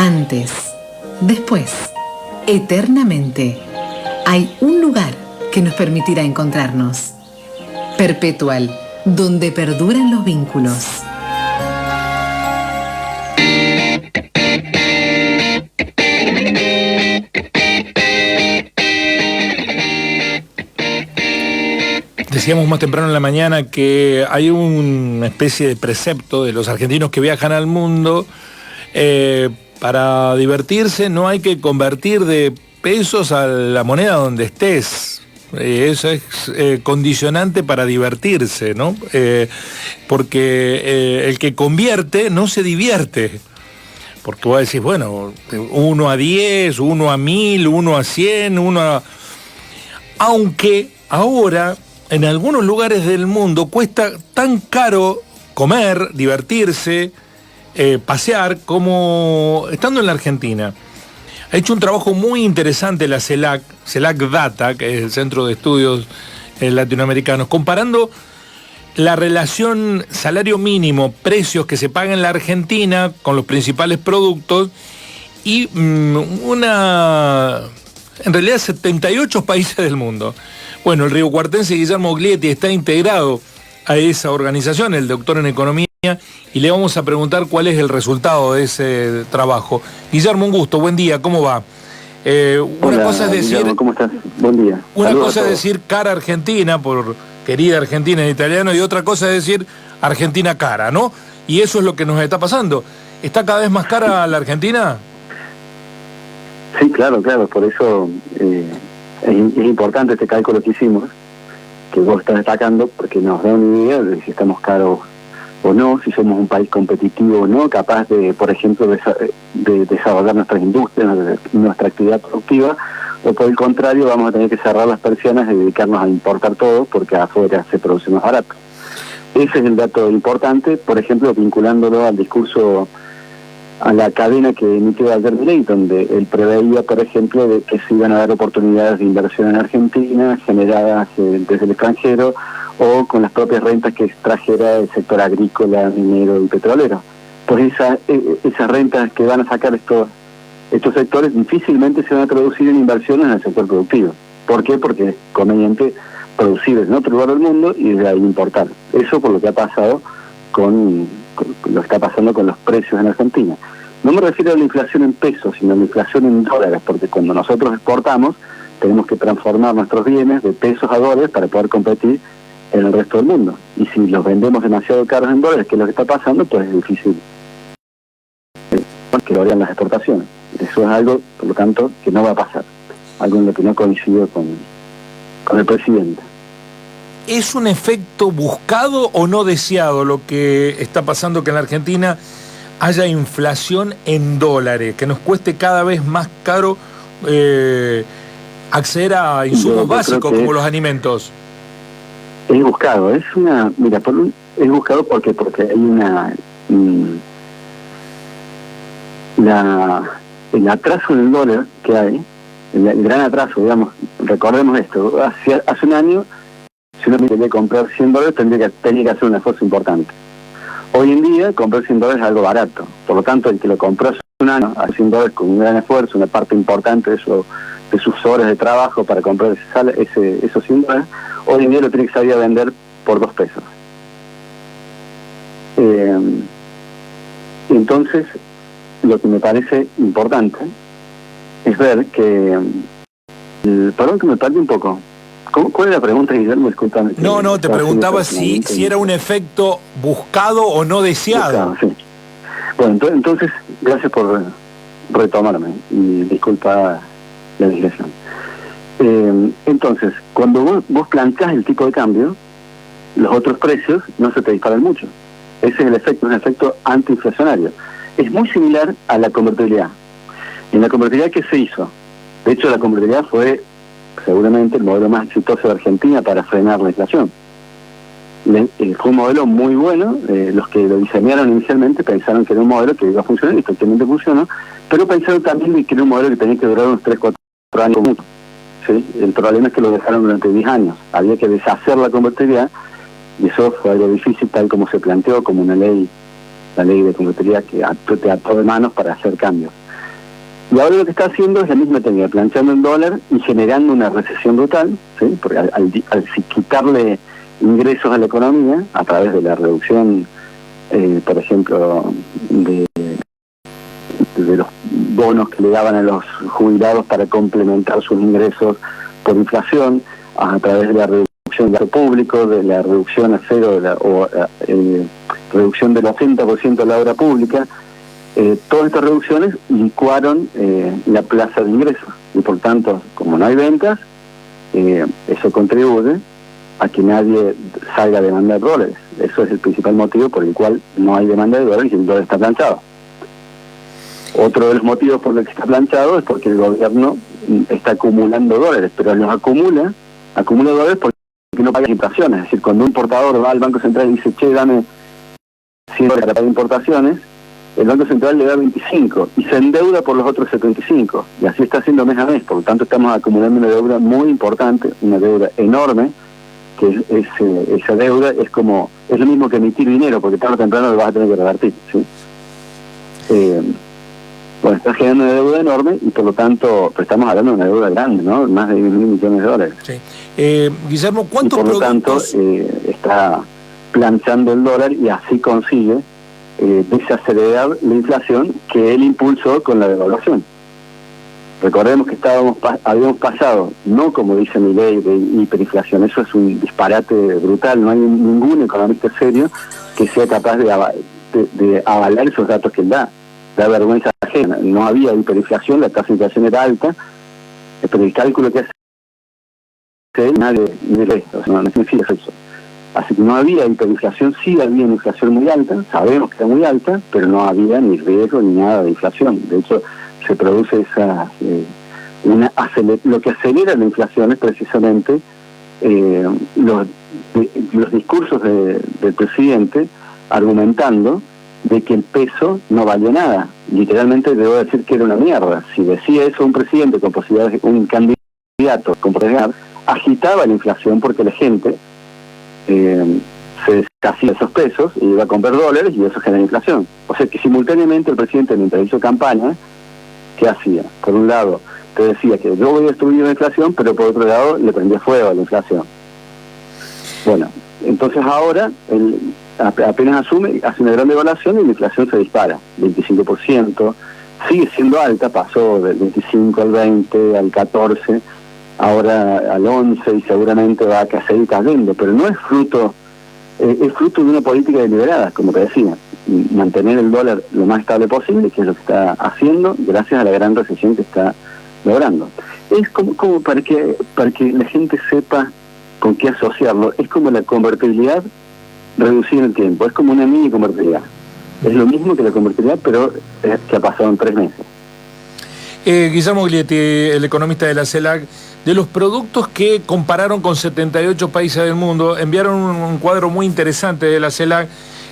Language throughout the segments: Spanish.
Antes, después, eternamente, hay un lugar que nos permitirá encontrarnos. Perpetual, donde perduran los vínculos. Decíamos más temprano en la mañana que hay una especie de precepto de los argentinos que viajan al mundo. Para divertirse no hay que convertir de pesos a la moneda donde estés. Eso es condicionante para divertirse, ¿no? Porque el que convierte no se divierte. Porque vos decís, bueno, 1 a 10, 1 a 1000, 1 a 100, 1 a... Aunque ahora en algunos lugares del mundo cuesta tan caro comer, divertirse, pasear, como estando en la Argentina. Ha hecho un trabajo muy interesante la CELAC Data, que es el Centro de Estudios Latinoamericanos, comparando la relación salario mínimo, precios que se pagan en la Argentina con los principales productos y en realidad 78 países del mundo. Bueno, el riocuartense Guillermo Oglietti está integrado a esa organización, el doctor en economía, y le vamos a preguntar cuál es el resultado de ese trabajo. Guillermo, un gusto, buen día, ¿cómo va? Hola, cosa es decir, Guillermo, ¿cómo estás? Buen día. Una cosa es decir cara Argentina, por querida Argentina en italiano, y otra cosa es decir Argentina cara, ¿no? Y eso es lo que nos está pasando. ¿Está cada vez más cara la Argentina? Sí, claro, por eso es importante este cálculo que hicimos, que vos estás destacando, porque nos da una idea de si estamos caros o no, si somos un país competitivo o no, capaz de, por ejemplo, de desarrollar nuestras industrias, nuestra actividad productiva, o por el contrario vamos a tener que cerrar las persianas y dedicarnos a importar todo porque afuera se produce más barato. Ese es el dato importante, por ejemplo, vinculándolo al discurso, a la cadena que emitió ayer Milei, donde él preveía, por ejemplo, de que se iban a dar oportunidades de inversión en Argentina, generadas desde el extranjero, o con las propias rentas que extrajera el sector agrícola, minero y petrolero. Pues esas rentas que van a sacar estos sectores difícilmente se van a traducir en inversiones en el sector productivo. ¿Por qué? Porque es conveniente producir en otro lugar del mundo y de ahí importar. Eso por lo que ha pasado con lo que está pasando con los precios en Argentina. No me refiero a la inflación en pesos, sino a la inflación en dólares, porque cuando nosotros exportamos tenemos que transformar nuestros bienes de pesos a dólares para poder competir en el resto del mundo. Y si los vendemos demasiado caros en dólares, que es lo que está pasando, pues es difícil que lo hagan las exportaciones. Eso es algo, por lo tanto, que no va a pasar. Algo en lo que no coincido con el presidente. ¿Es un efecto buscado o no deseado lo que está pasando, que en la Argentina haya inflación en dólares, que nos cueste cada vez más caro acceder a insumos básicos como los alimentos? Es buscado, es buscado porque hay el atraso en el dólar que hay, el gran atraso, digamos, recordemos esto, hace un año, si uno quería comprar $100, tenía que hacer un esfuerzo importante. Hoy en día, comprar $100 es algo barato. Por lo tanto, el que lo compró hace un año a $100 con un gran esfuerzo, una parte importante de sus horas de trabajo para comprar esos $100, hoy en día lo tiene que salir a vender por $2. Entonces, lo que me parece importante es ver que... perdón que me perdí un poco. ¿Cuál es la pregunta, Guillermo? Discúlpame. No, te preguntaba si era un efecto buscado o no deseado. Buscado, sí. Bueno, entonces, gracias por retomarme y disculpa la digresión. Entonces, cuando vos planteás el tipo de cambio, los otros precios no se te disparan mucho. Ese es el efecto, es un efecto antiinflacionario. Es muy similar a la convertibilidad. En la convertibilidad, ¿qué se hizo? De hecho, la convertibilidad fue seguramente el modelo más exitoso de Argentina para frenar la inflación. Fue un modelo muy bueno, los que lo diseñaron inicialmente pensaron que era un modelo que iba a funcionar y efectivamente funcionó, pero pensaron también que era un modelo que tenía que durar unos 3-4 años. ¿Sí? El problema es que lo dejaron durante 10 años, había que deshacer la convertibilidad y eso fue algo difícil tal como se planteó, como una ley, la ley de convertibilidad que te ató de manos para hacer cambios. Y ahora lo que está haciendo es la misma técnica, planchando el dólar y generando una recesión brutal, ¿sí? Porque al quitarle ingresos a la economía a través de la reducción, por ejemplo, de los bonos que le daban a los jubilados para complementar sus ingresos por inflación, a través de la reducción del gasto público, de la reducción a cero reducción del 80% de la obra pública. Todas estas reducciones licuaron la plaza de ingresos y por tanto, como no hay ventas, eso contribuye a que nadie salga a demandar dólares. Eso es el principal motivo por el cual no hay demanda de dólares y el dólar está planchado. Otro de los motivos por los que está planchado es porque el gobierno está acumulando dólares, pero los acumula dólares porque no paga importaciones. Es decir, cuando un importador va al Banco Central y dice, che, dame 100 dólares para pagar importaciones, el Banco Central le da 25 y se endeuda por los otros 75. Y así está haciendo mes a mes. Por lo tanto, estamos acumulando una deuda muy importante, una deuda enorme, que esa deuda es lo mismo que emitir dinero, porque tarde o temprano lo vas a tener que revertir, ¿sí? Bueno, está generando una deuda enorme y por lo tanto, pues estamos hablando de una deuda grande, ¿no? Más de 10.000 millones de dólares. Sí. Guillermo, ¿cuántos productos? Por lo tanto, está planchando el dólar y así consigue desacelerar la inflación que él impulsó con la devaluación. Recordemos que habíamos pasado, no como dice mi ley de hiperinflación, eso es un disparate brutal, no hay ningún economista serio que sea capaz de avalar esos datos que él da vergüenza ajena. No había hiperinflación, la tasa de inflación era alta, pero el cálculo que hace él, nadie de esto, no significa eso. Así que no había hiperinflación, sí había una inflación muy alta, sabemos que era muy alta, pero no había ni riesgo ni nada de inflación. De hecho, se produce lo que acelera la inflación es precisamente los discursos del presidente argumentando de que el peso no valía nada. Literalmente debo decir que era una mierda. Si decía eso un presidente con posibilidades, un candidato con posibilidades, agitaba la inflación porque la gente se deshacía esos pesos y iba a comprar dólares y eso genera inflación. O sea que simultáneamente el presidente, mientras hizo campaña, ¿qué hacía? Por un lado, te decía que yo voy a destruir la inflación, pero por otro lado le prendía fuego a la inflación. Bueno, entonces ahora apenas asume, hace una gran devaluación y la inflación se dispara, 25%, sigue siendo alta, pasó del 25 al 20, al 14, ahora al 11 y seguramente va a seguir cayendo, pero no es fruto de una política deliberada, como te decía, mantener el dólar lo más estable posible, que es lo que está haciendo gracias a la gran recesión que está logrando. Es como para que la gente sepa con qué asociarlo, es como la convertibilidad reducida en el tiempo, es como una mini convertibilidad. Es lo mismo que la convertibilidad, pero que ha pasado en 3 meses. Guillermo Oglietti, el economista de la CELAC, de los productos que compararon con 78 países del mundo, enviaron un cuadro muy interesante de la CELAC.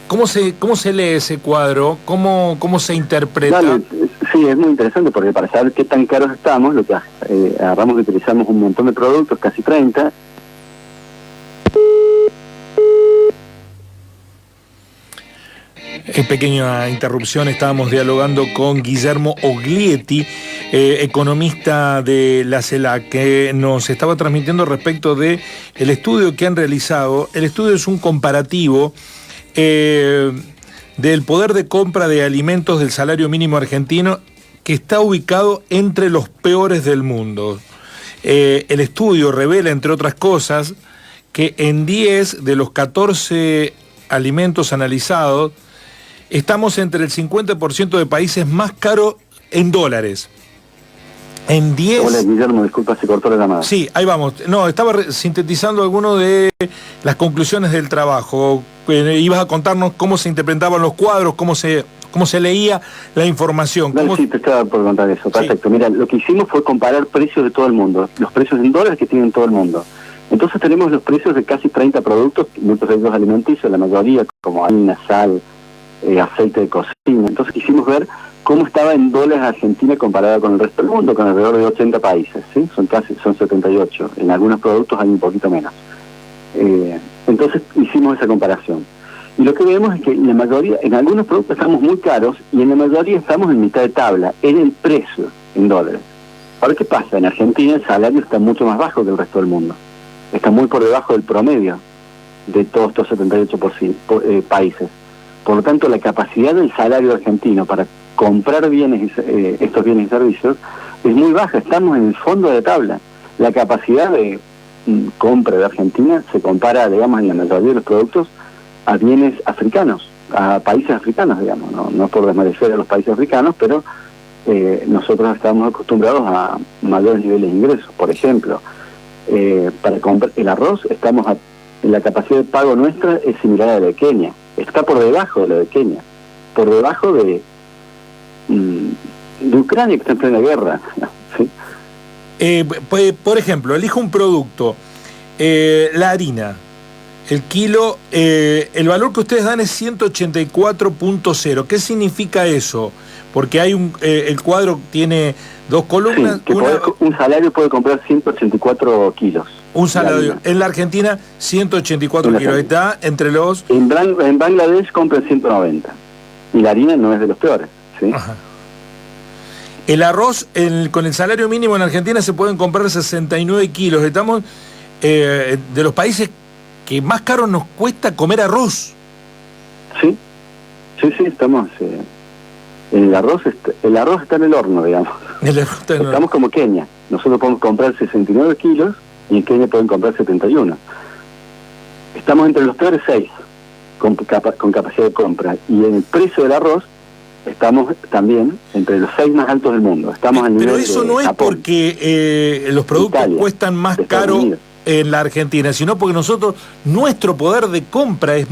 ¿Cómo se lee ese cuadro? ¿Cómo se interpreta? Dale, sí, es muy interesante porque para saber qué tan caros estamos, lo que agarramos y utilizamos un montón de productos, casi 30. Pequeña interrupción, estábamos dialogando con Guillermo Oglietti, economista de la CELAC, que nos estaba transmitiendo respecto de el estudio que han realizado. El estudio es un comparativo del poder de compra de alimentos del salario mínimo argentino, que está ubicado entre los peores del mundo. El estudio revela, entre otras cosas, que en 10 de los 14 alimentos analizados, estamos entre el 50% de países más caros en dólares. En 10... Hola, Guillermo, disculpa, se cortó la llamada. Sí, ahí vamos. No, estaba sintetizando algunas de las conclusiones del trabajo. Ibas a contarnos cómo se interpretaban los cuadros, cómo se leía la información. No, sí, te estaba por contar eso. Perfecto. Sí. Mira, lo que hicimos fue comparar precios de todo el mundo, los precios en dólares que tienen todo el mundo. Entonces tenemos los precios de casi 30 productos, muchos de ellos alimenticios, la mayoría como harina, sal, aceite de cocina. Entonces quisimos ver cómo estaba en dólares Argentina comparada con el resto del mundo, con alrededor de 80 países, ¿sí? Son 78. En algunos productos hay un poquito menos. Entonces hicimos esa comparación. Y lo que vemos es que en algunos productos estamos muy caros y en la mayoría estamos en mitad de tabla, en el precio. en dólares. Ahora, ¿qué pasa? En Argentina el salario está mucho más bajo que el resto del mundo. Está muy por debajo del promedio de todos estos 78 países. Por lo tanto, la capacidad del salario argentino para comprar bienes, estos bienes y servicios es muy baja. Estamos en el fondo de tabla. La capacidad de compra de Argentina se compara, digamos, en la mayoría de los productos a bienes africanos, a países africanos, digamos. No por desmerecer a los países africanos, pero nosotros estamos acostumbrados a mayores niveles de ingresos. Por ejemplo, para comprar el arroz, la capacidad de pago nuestra es similar a la de Kenia. Está por debajo de la de Kenia, por debajo de Ucrania, que está en plena guerra. ¿Sí? Por ejemplo, elijo un producto, la harina, el kilo, el valor que ustedes dan es 184.0. ¿Qué significa eso? Porque hay el cuadro tiene dos columnas. Sí, un salario puede comprar 184 kilos. Un salario. En la Argentina, 184 kilos. Está entre los... En Bangladesh compran 190. Y la harina no es de los peores. ¿Sí? Ajá. El arroz, con el salario mínimo en Argentina se pueden comprar 69 kilos. Estamos de los países que más caro nos cuesta comer arroz. Sí, estamos... el arroz está en el horno, digamos. Estamos como Kenia. Nosotros podemos comprar 69 kilos y en Kenia pueden comprar 71. Estamos entre los peores 6 con capacidad de compra. Y en el precio del arroz estamos también entre los 6 más altos del mundo. Estamos al nivel Pero eso no es Japón, porque los productos Italia, cuestan más caro en la Argentina, sino porque nuestro poder de compra es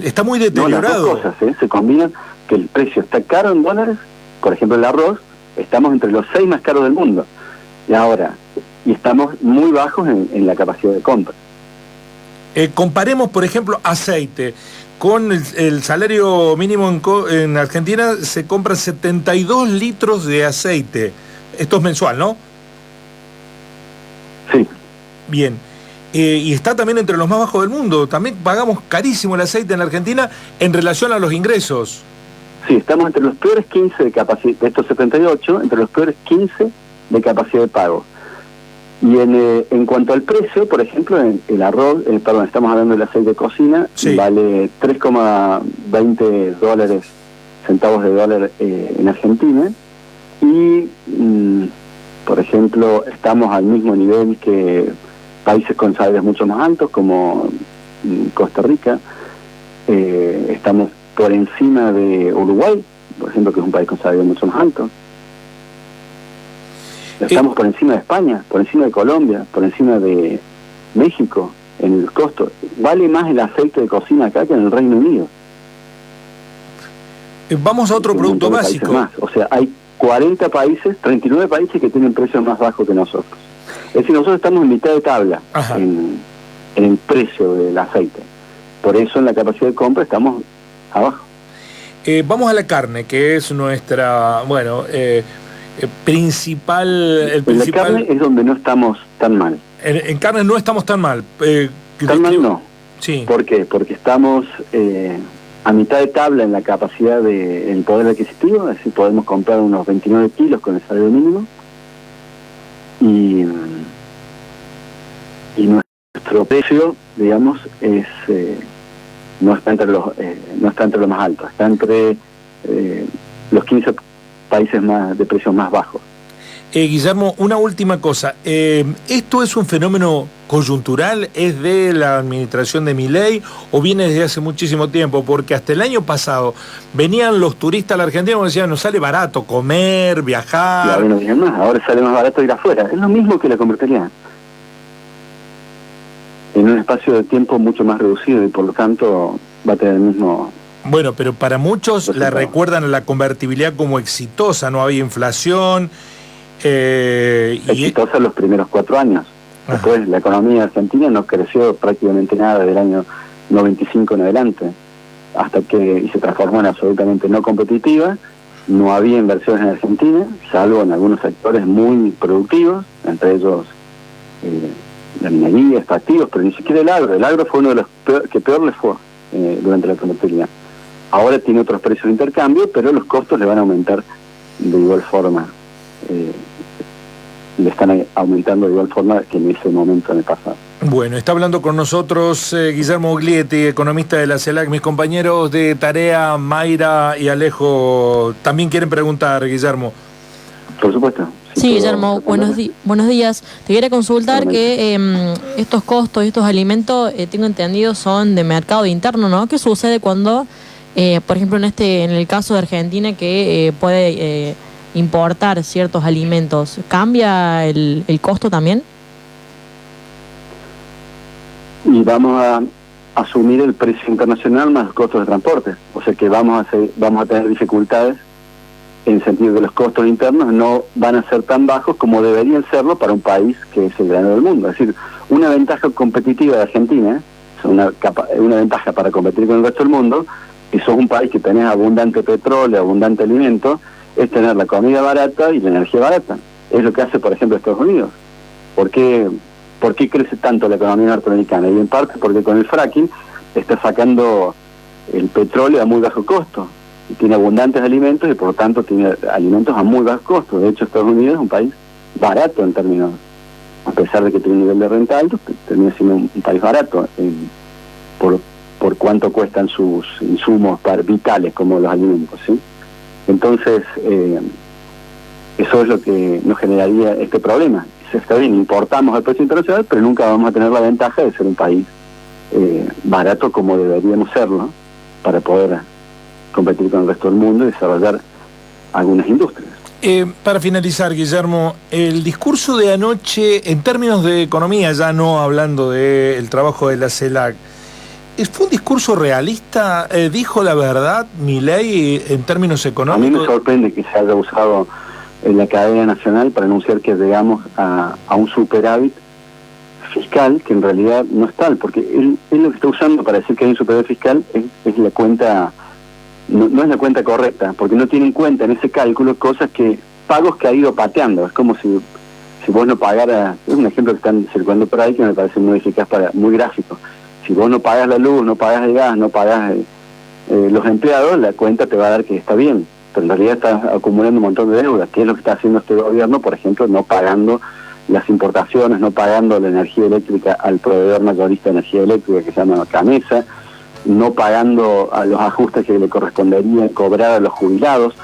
está muy deteriorado. No, las dos cosas, se combinan, que el precio está caro en dólares. Por ejemplo, el arroz, estamos entre los 6 más caros del mundo. Y estamos muy bajos en la capacidad de compra. Comparemos, por ejemplo, aceite. Con el salario mínimo en Argentina se compran 72 litros de aceite. Esto es mensual, ¿no? Sí. Bien. Y está también entre los más bajos del mundo. También pagamos carísimo el aceite en la Argentina en relación a los ingresos. Sí, estamos entre los peores 15 de capacidad, de estos 78, entre los peores 15 de capacidad de pago. Y en cuanto al precio, por ejemplo, el arroz, estamos hablando del aceite de cocina, sí, vale 3,20 centavos de dólar en Argentina. Y, por ejemplo, estamos al mismo nivel que países con salarios mucho más altos, como Costa Rica. Estamos por encima de Uruguay, por ejemplo, que es un país con salarios mucho más altos. Estamos por encima de España, por encima de Colombia, por encima de México en el costo. Vale más el aceite de cocina acá que en el Reino Unido. Vamos a otro producto básico. Más. O sea, hay 39 países que tienen precios más bajos que nosotros. Es decir, nosotros estamos en mitad de tabla en el precio del aceite. Por eso en la capacidad de compra estamos abajo. Vamos a la carne, que es nuestra, principal... La carne es donde no estamos tan mal. En carne no estamos tan mal. Tan mal no. Sí. ¿Por qué? Porque estamos a mitad de tabla en la capacidad en poder adquisitivo, es decir, podemos comprar unos 29 kilos con el salario mínimo. Y nuestro precio, digamos, no está entre los más altos, está entre los 15 países de precios más bajos. Guillermo, una última cosa. ¿Esto es un fenómeno coyuntural? ¿Es de la administración de Milei o viene desde hace muchísimo tiempo? Porque hasta el año pasado venían los turistas a la Argentina y decían, nos sale barato comer, viajar. Y ahora no vienen más, ahora sale más barato ir afuera. Es lo mismo que la convertiría. En un espacio de tiempo mucho más reducido y por lo tanto va a tener el mismo... Bueno, pero para muchos la recuerdan a la convertibilidad como exitosa, no había inflación. Exitosa en los primeros 4 años. Después la economía argentina no creció prácticamente nada del año 95 en adelante, y se transformó en absolutamente no competitiva. No había inversiones en Argentina, salvo en algunos sectores muy productivos, entre ellos la minería, extractivos, pero ni siquiera el agro. El agro fue uno de los que peor le fue durante la convertibilidad. Ahora tiene otros precios de intercambio, pero los costos le van a aumentar de igual forma, le están aumentando de igual forma que en ese momento en el pasado. Bueno, está hablando con nosotros Guillermo Guglietti, economista de la CELAC. Mis compañeros de tarea, Mayra y Alejo, también quieren preguntar, Guillermo. Por supuesto. Sí, Guillermo, buenos días. Te quería consultar que estos costos y estos alimentos, tengo entendido, son de mercado interno, ¿no? ¿Qué sucede cuando, por ejemplo, en el caso de Argentina, que puede importar ciertos alimentos, ¿cambia el costo también? Y vamos a asumir el precio internacional más los costos de transporte. O sea que vamos a tener dificultades en el sentido de los costos internos no van a ser tan bajos como deberían serlo para un país que es el grano del mundo. Es decir, una ventaja competitiva de Argentina, una ventaja para competir con el resto del mundo, y sos un país que tenés abundante petróleo, abundante alimento, es tener la comida barata y la energía barata. Es lo que hace, por ejemplo, Estados Unidos. ¿Por qué crece tanto la economía norteamericana? Y en parte porque con el fracking está sacando el petróleo a muy bajo costo. Y tiene abundantes alimentos y por lo tanto tiene alimentos a muy bajo costo. De hecho, Estados Unidos es un país barato en términos, a pesar de que tiene un nivel de renta alto, termina siendo un país barato por cuánto cuestan sus insumos vitales como los alimentos, ¿sí? Entonces, eso es lo que nos generaría este problema. Está bien, importamos al precio internacional, pero nunca vamos a tener la ventaja de ser un país barato como deberíamos serlo para poder competir con el resto del mundo y desarrollar algunas industrias. Para finalizar, Guillermo, el discurso de anoche, en términos de economía, ya no hablando del trabajo de la CELAC, ¿fue un discurso realista? ¿Dijo la verdad Milei en términos económicos? A mí me sorprende que se haya usado en la cadena nacional para anunciar que llegamos a un superávit fiscal, que en realidad no es tal, porque él lo que está usando para decir que hay un superávit fiscal es la cuenta. No es la cuenta correcta, porque no tiene en cuenta en ese cálculo pagos que ha ido pateando. Es como si vos no pagaras, es un ejemplo que están circulando por ahí que me parece muy eficaz, muy gráfico. Si vos no pagas la luz, no pagas el gas, no pagas los empleados, la cuenta te va a dar que está bien, pero en realidad estás acumulando un montón de deudas, que es lo que está haciendo este gobierno, por ejemplo, no pagando las importaciones, no pagando la energía eléctrica al proveedor mayorista de energía eléctrica que se llama Camesa, no pagando a los ajustes que le correspondería cobrar a los jubilados,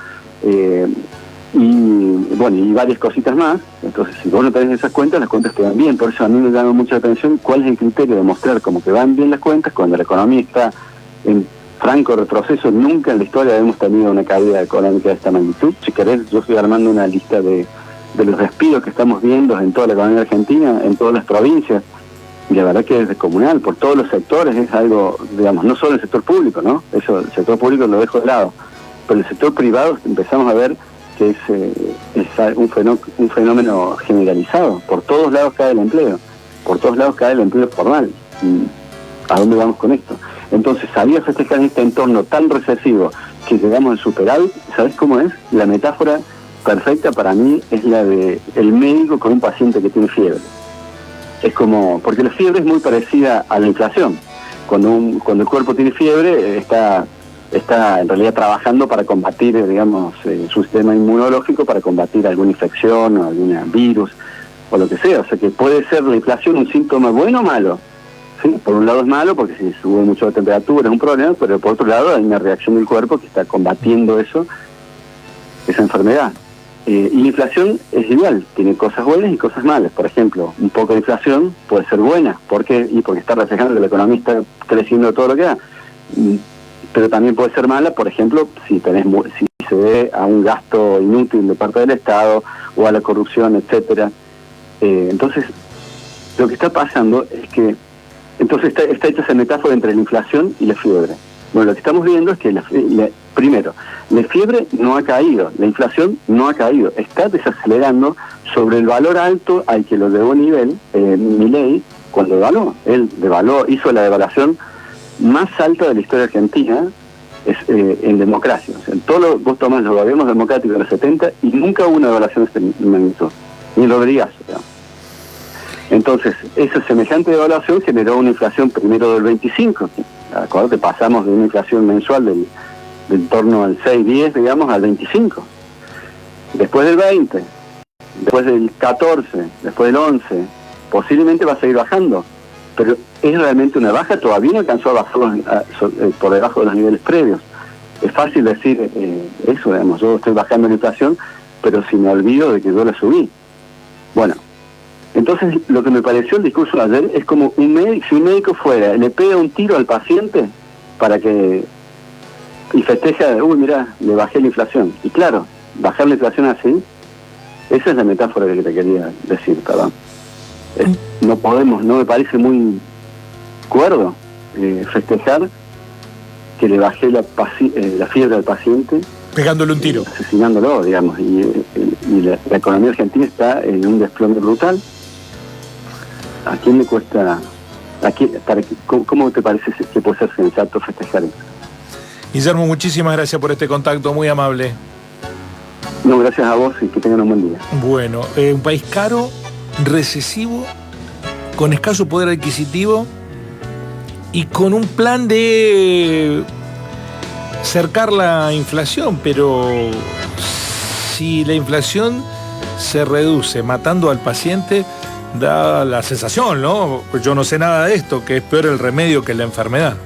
y varias cositas más. Entonces, si vos no tenés esas cuentas, las cuentas te van bien. Por eso a mí me llama mucha atención cuál es el criterio de mostrar como que van bien las cuentas cuando la economía está en franco retroceso. Nunca en la historia hemos tenido una caída económica de esta magnitud. Si querés, yo estoy armando una lista de los despidos que estamos viendo en toda la economía argentina, en todas las provincias. Y la verdad que es descomunal, por todos los sectores, es algo, digamos, no solo el sector público, ¿no? Eso, el sector público lo dejo de lado, pero el sector privado empezamos a ver que es un fenómeno generalizado. Por todos lados cae el empleo, por todos lados cae el empleo formal. ¿A dónde vamos con esto? Entonces, salir a festejar en este entorno tan recesivo que llegamos al superávit, ¿sabes cómo es? La metáfora perfecta para mí es la de el médico con un paciente que tiene fiebre. Es como, porque la fiebre es muy parecida a la inflación. Cuando el cuerpo tiene fiebre, está en realidad trabajando para combatir, digamos, su sistema inmunológico, para combatir alguna infección o algún virus o lo que sea. O sea que puede ser la inflación un síntoma bueno o malo. ¿Sí? Por un lado es malo porque si sube mucho la temperatura es un problema, pero por otro lado hay una reacción del cuerpo que está combatiendo esa enfermedad. Y la inflación es igual, tiene cosas buenas y cosas malas. Por ejemplo, un poco de inflación puede ser buena. ¿Por qué? Y porque está reflejando que la economía está creciendo todo lo que da. Pero también puede ser mala, por ejemplo, si se debe a un gasto inútil de parte del Estado o a la corrupción, etcétera. Entonces, lo que está pasando es que entonces está hecha esa metáfora entre la inflación y la fiebre. Bueno, lo que estamos viendo es que primero, la fiebre no ha caído, la inflación no ha caído, está desacelerando sobre el valor alto al que lo llevó Milei cuando devaluó. Él hizo la devaluación más alta de la historia argentina en democracia. O sea, vos tomás los gobiernos democráticos de los 70 y nunca hubo una devaluación de esta magnitud, ni Rodríguez, digamos. Entonces, esa semejante devaluación generó una inflación primero del 25, acuérdate, pasamos de una inflación mensual del torno al 6-10, digamos, al 25. después del 20, después del 14, después del 11, posiblemente va a seguir bajando, pero es realmente una baja, todavía no alcanzó a bajar por debajo de los niveles previos. Es fácil decir eso, digamos, yo estoy bajando la inflación, pero si me olvido de que yo la subí. Bueno, entonces lo que me pareció el discurso de ayer es como si un médico fuera, le pega un tiro al paciente para que, y festeja, uy, mirá, le bajé la inflación. Y claro, bajar la inflación así, esa es la metáfora que te quería decir, perdón. No podemos, no me parece muy cuerdo festejar que le bajé la fiebre al paciente, pegándole un tiro, asesinándolo, digamos, y la economía argentina está en un desplome brutal. ¿A quién le cuesta? ¿Cómo te parece que puede ser sensato festejar eso? Guillermo, muchísimas gracias por este contacto, muy amable. No, gracias a vos y que tengan un buen día. Bueno, un país caro, recesivo, con escaso poder adquisitivo y con un plan de cercar la inflación, pero si la inflación se reduce matando al paciente, da la sensación, ¿no? Yo no sé nada de esto, que es peor el remedio que la enfermedad.